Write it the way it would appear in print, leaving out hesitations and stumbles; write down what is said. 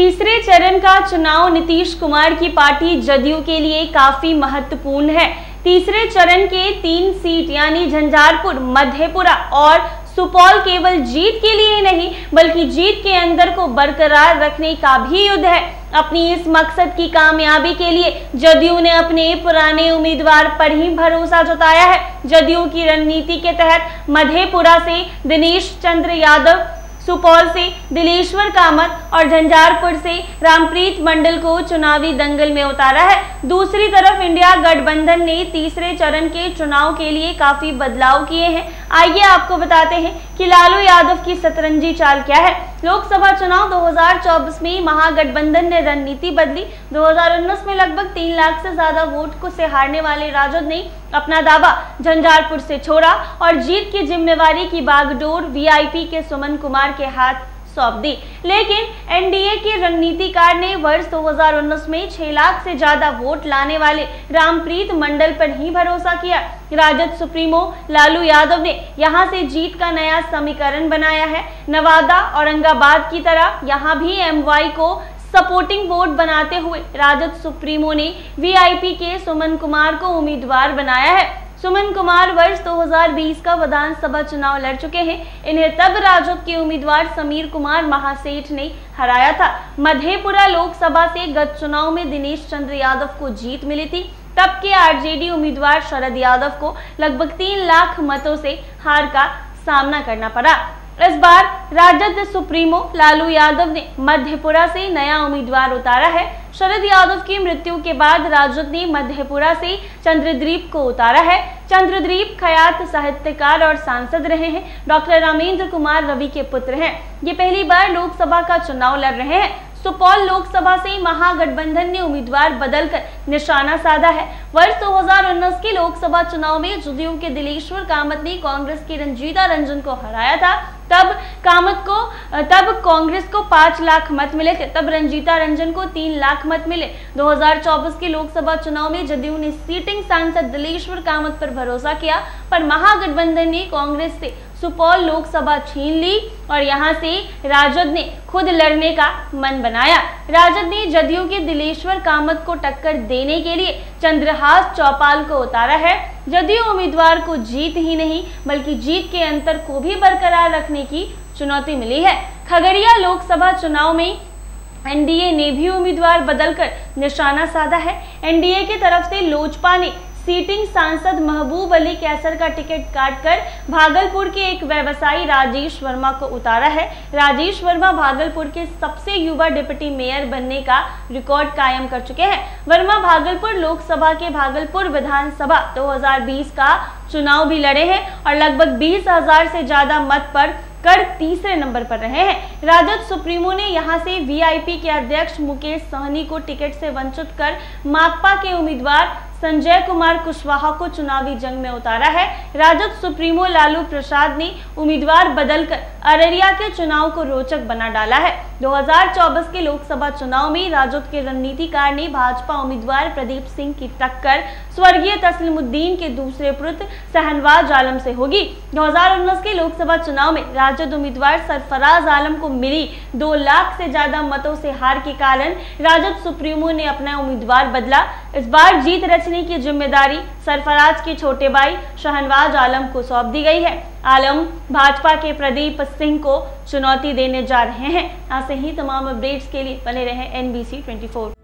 तीसरे चरण का चुनाव नीतीश कुमार की पार्टी जदयू के लिए काफी महत्वपूर्ण है। तीसरे चरण के 3 सीट यानी झंझारपुर, मधेपुरा और सुपौल केवल जीत के लिए नहीं बल्कि जीत के अंदर को बरकरार रखने का भी युद्ध है। अपनी इस मकसद की कामयाबी के लिए जदयू ने अपने पुराने उम्मीदवार पर ही भरोसा जताया है। जदयू की रणनीति के तहत मधेपुरा से दिनेश चंद्र यादव, सुपौल से दिलेश्वर कामत और झंझारपुर से रामप्रीत मंडल को चुनावी दंगल में उतारा है। दूसरी तरफ इंडिया गठबंधन ने तीसरे चरण के चुनाव के लिए काफी बदलाव किए हैं। आइए आपको बताते हैं कि लालू यादव की सतरंजी चाल क्या है। लोकसभा चुनाव 2024 में महागठबंधन ने रणनीति बदली। 2019 में लगभग 3 लाख से ज्यादा वोट से हारने वाले राजद ने अपना दावा झंझारपुर से छोड़ा और जीत की जिम्मेवारी की बागडोर वीआईपी के सुमन कुमार के हाथ सौंप दी। लेकिन एनडीए के रणनीतिकार ने वर्ष 2019 में 6 लाख से ज्यादा वोट लाने वाले रामप्रीत मंडल पर ही भरोसा किया। राजद सुप्रीमो लालू यादव ने यहां से जीत का नया समीकरण बनाया है। नवादा, औरंगाबाद की तरह यहां भी एमवाई को सपोर्टिंग वोट बनाते हुए राजद सुप्रीमो ने वीआईपी के सुमन कुमार को उम्मीदवार बनाया है। सुमन कुमार वर्ष 2020 का विधानसभा चुनाव लड़ चुके हैं। इन्हें तब राजद के उम्मीदवार समीर कुमार महासेठ ने हराया था। मधेपुरा लोकसभा से गत चुनाव में दिनेश चंद्र यादव को जीत मिली थी। तब के आरजेडी उम्मीदवार शरद यादव को लगभग 3 लाख मतों से हार का सामना करना पड़ा। इस बार राजद सुप्रीमो लालू यादव ने मधेपुरा से नया उम्मीदवार उतारा है। शरद यादव की मृत्यु के बाद राजद ने मधेपुरा से चंद्रद्वीप को उतारा है। चंद्रद्वीप ख्यात साहित्यकार और सांसद रहे हैं। डॉक्टर रामेंद्र कुमार रवि के पुत्र हैं। ये पहली बार लोकसभा का चुनाव लड़ रहे हैं। सुपौल लोकसभा से महागठबंधन ने उम्मीदवार बदलकर निशाना साधा है। वर्ष 2019 के लोकसभा चुनाव में जदयू के दिलेश्वर कामत ने कांग्रेस की रंजीता रंजन को हराया था। तब कांग्रेस को 5 लाख मत मिले थे, तब रंजीता रंजन को 3 लाख मत मिले। 2024 के लोकसभा चुनाव में जदयू ने सीटिंग सांसद दिलेश्वर कामत पर भरोसा किया, पर महागठबंधन ने कांग्रेस से सुपौल लोकसभा छीन ली और यहां से राजद ने खुद लड़ने का मन बनाया। राजद ने जदयू के दिलेश्वर कामत को टक्कर देने के लिए चंद्रहास चौपाल को उतारा है। जदयू उम्मीदवार को जीत ही नहीं बल्कि जीत के अंतर को भी बरकरार रखने की चुनौती मिली है। खगड़िया लोकसभा चुनाव में एनडीए ने भी उम्मीदवार बदलकर निशाना साधा है। एनडीए की तरफ से लोजपा ने सीटिंग सांसद महबूब अली कैसर का टिकट काटकर भागलपुर के एक व्यवसायी राजेश वर्मा को उतारा है। राजेश वर्मा भागलपुर के सबसे युवा डिप्टी मेयर बनने का रिकॉर्ड कायम कर चुके हैं। वर्मा भागलपुर लोकसभा के भागलपुर विधानसभा 2020 का चुनाव भी लड़े हैं और लगभग 20,000 से ज्यादा मत पर कर तीसरे नंबर पर रहे हैं। राजद सुप्रीमो ने यहां से वीआईपी के अध्यक्ष मुकेश सहनी को टिकट से वंचित कर माकपा के उम्मीदवार संजय कुमार कुशवाहा को चुनावी जंग में उतारा है। राजद सुप्रीमो लालू प्रसाद ने उम्मीदवार बदलकर अररिया के चुनाव को रोचक बना डाला है। 2024 के लोकसभा चुनाव में राजद के रणनीतिकार ने भाजपा उम्मीदवार प्रदीप सिंह की टक्कर स्वर्गीय तस्लीमुद्दीन के दूसरे पुत्र शहनवाज आलम से होगी। 2019 के लोकसभा चुनाव में राजद उम्मीदवार सरफराज आलम को मिली 2 लाख से ज्यादा मतों से हार के कारण राजद सुप्रीमो ने अपना उम्मीदवार बदला। इस बार जीत रचने की जिम्मेदारी सरफराज के छोटे भाई शहनवाज आलम को सौंप दी गई है। आलम भाजपा के प्रदीप सिंह को चुनौती देने जा रहे हैं। ऐसे ही तमाम अपडेट्स के लिए बने रहें NBC 24।